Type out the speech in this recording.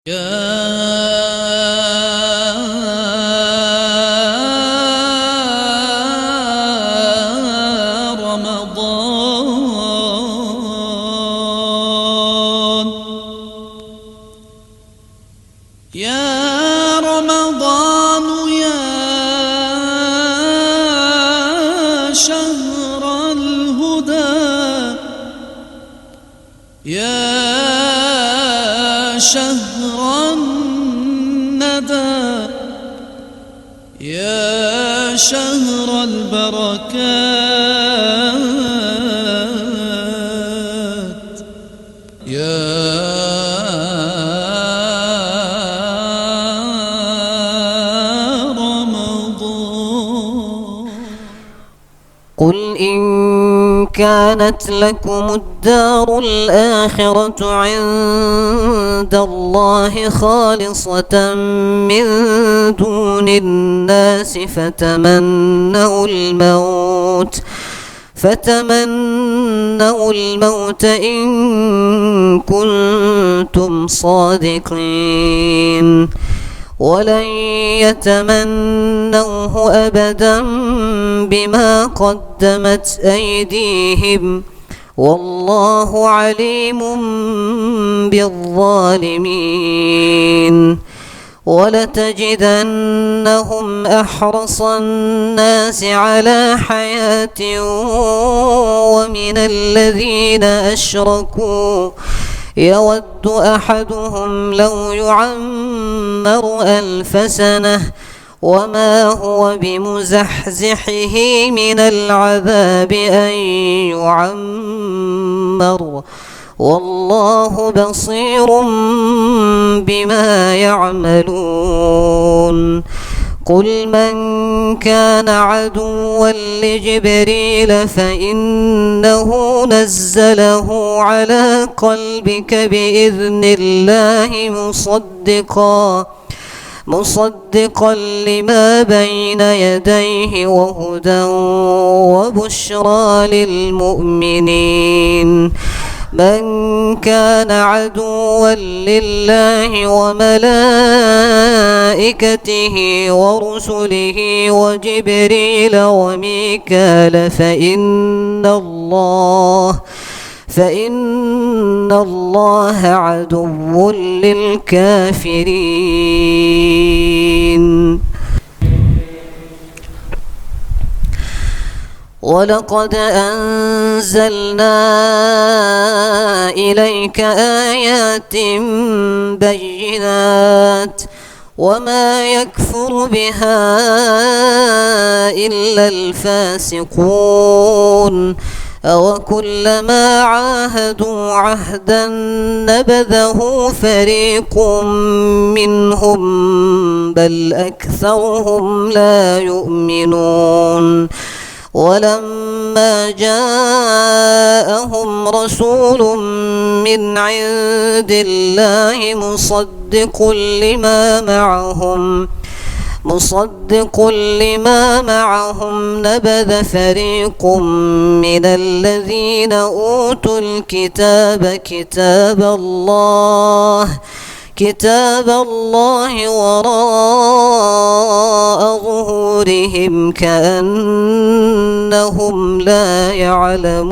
يا رمضان يا شهر الهدى يا شهر الندى يا شهر البركات يا قل إن كانت لكم الدار الآخرة عند الله خالصة من دون الناس فتمنوا الموت إن كنتم صادقين ولن يتمنوه أبدا بما قدمت أيديهم والله عليم بالظالمين ولتجدنهم أحرص الناس على حياة ومن الذين أشركوا يود أحدهم لو يعمر 1000 سنة وما هو بمزحزحه من العذاب أن يعمر والله بصير بما يعملون قل من كان عدوا لجبريل فإنه نزله على قلبك بإذن الله مصدقا لما بين يديه وهدى وبشرى للمؤمنين من كان عدوا لله وملائكته ورسله وجبريل وميكال فإن الله عدو للكافرين ولقد أنزلنا إليك آيات بينات وما يكفر بها إلا الفاسقون أوكلما عاهدوا عهدا نبذه فريق منهم بل أكثرهم لا يؤمنون ولما جاءهم رسول من عند الله مصدق لما معهم نبذ فريق من الذين أوتوا الكتاب كتاب الله وراء ظهورهم كأنهم لا يعلمون